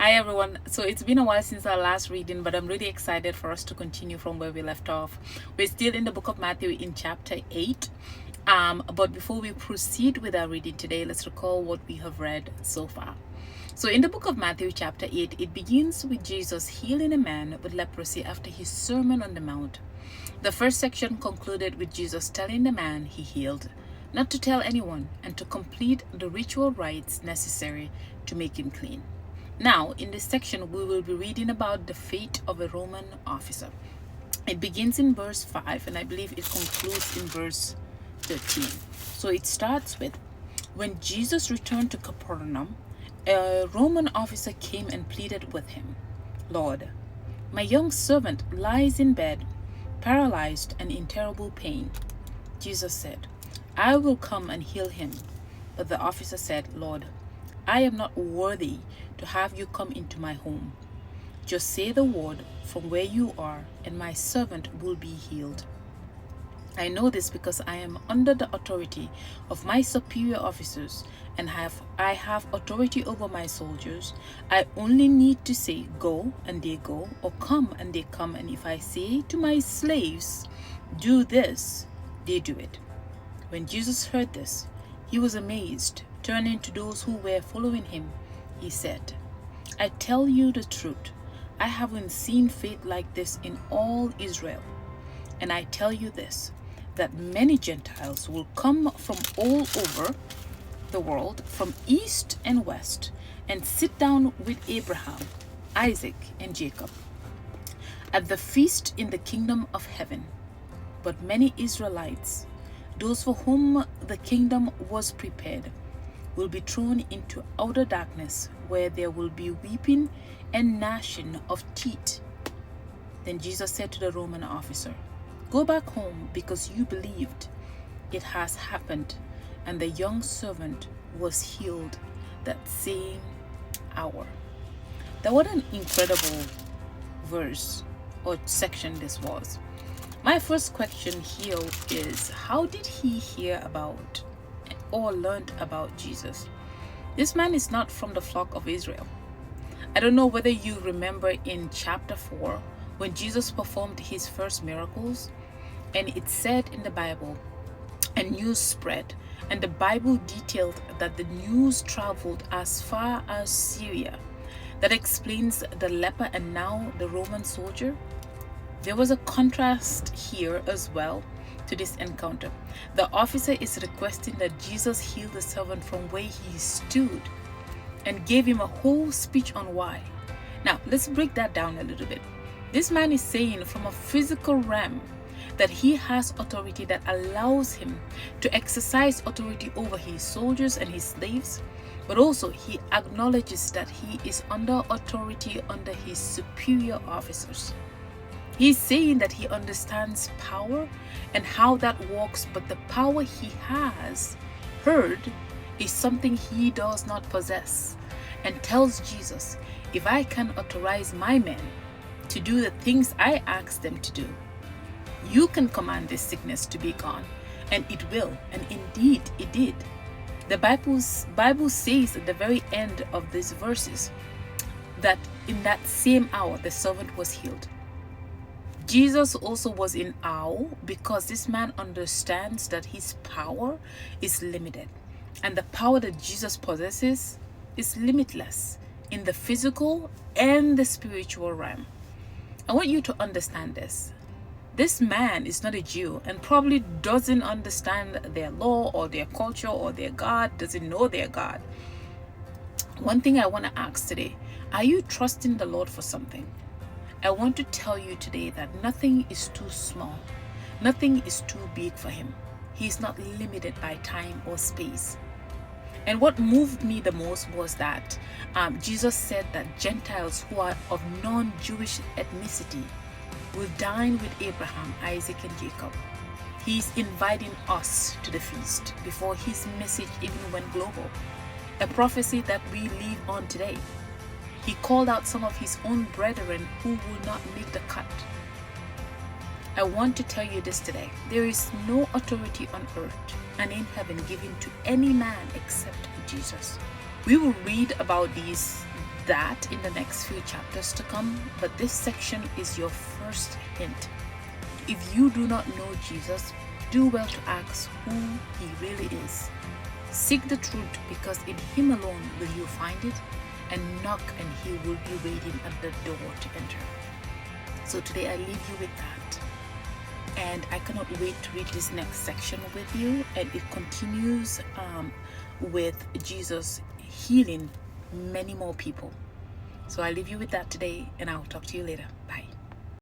Hi everyone. So it's been a while since our last reading, but I'm really excited for us to continue from where we left off. We're still in the book of Matthew in chapter 8. But before we proceed with our reading today, let's recall what we have read so far. So in the book of Matthew chapter 8, it begins with Jesus healing a man with leprosy after his Sermon on the Mount. The first section concluded with Jesus telling the man he healed not to tell anyone and to complete the ritual rites necessary to make him clean. Now, in this section, we will be reading about the fate of a Roman officer. It begins in verse 5, and I believe it concludes in verse 13. So it starts with, when Jesus returned to Capernaum, a Roman officer came and pleaded with him, "Lord, my young servant lies in bed, paralyzed and in terrible pain." Jesus said, "I will come and heal him." But the officer said, "Lord, I am not worthy to have you come into my home. Just say the word from where you are, and my servant will be healed. I know this because I am under the authority of my superior officers, and I have authority over my soldiers. I only need to say, 'Go,' and they go, or 'Come,' and they come. And if I say to my slaves, 'Do this,' they do it." When Jesus heard this, he was amazed. Turning to those who were following him, he said, "I tell you the truth, I haven't seen faith like this in all Israel. And I tell you this, that many Gentiles will come from all over the world, from east and west, and sit down with Abraham, Isaac, and Jacob at the feast in the kingdom of heaven. But many Israelites, those for whom the kingdom was prepared, will be thrown into outer darkness, where there will be weeping and gnashing of teeth." Then Jesus said to the Roman officer, "Go back home, because you believed. It has happened." And the young servant was healed that same hour. That what an incredible verse or section this was. My first question here is, how did he hear about or learned about Jesus? This man is not from the flock of Israel. I don't know whether you remember in chapter 4 when Jesus performed his first miracles, and it said in the Bible, and news spread, and the Bible detailed that the news traveled as far as Syria. That explains the leper and now the Roman soldier. There was a contrast here as well to this encounter. The officer is requesting that Jesus heal the servant from where he stood and gave him a whole speech on why. Now, let's break that down a little bit. This man is saying from a physical realm that he has authority that allows him to exercise authority over his soldiers and his slaves, but also he acknowledges that he is under authority under his superior officers. He's saying that he understands power and how that works, but the power he has heard is something he does not possess, and tells Jesus, "If I can authorize my men to do the things I ask them to do, you can command this sickness to be gone, and it will." And indeed it did. The Bible says at the very end of these verses that in that same hour the servant was healed. Jesus also was in awe because this man understands that his power is limited, and the power that Jesus possesses is limitless in the physical and the spiritual realm. I want you to understand this. This man is not a Jew and probably doesn't understand their law or their culture or their God, doesn't know their God. One thing I want to ask today, are you trusting the Lord for something? I want to tell you today that nothing is too small. Nothing is too big for him. He is not limited by time or space. And what moved me the most was that Jesus said that Gentiles who are of non-Jewish ethnicity will dine with Abraham, Isaac, and Jacob. He's inviting us to the feast before his message even went global. A prophecy that we live on today. He called out some of his own brethren who will not make the cut. I want to tell you this today. There is no authority on earth and in heaven given to any man except Jesus. We will read about these that in the next few chapters to come, but this section is your first hint. If you do not know Jesus, do well to ask who he really is. Seek the truth, because in him alone will you find it, and knock and he will be waiting at the door to enter. So today I leave you with that, and I cannot wait to read this next section with you, and it continues with Jesus healing many more people. So I leave you with that today, and I'll talk to you later. Bye.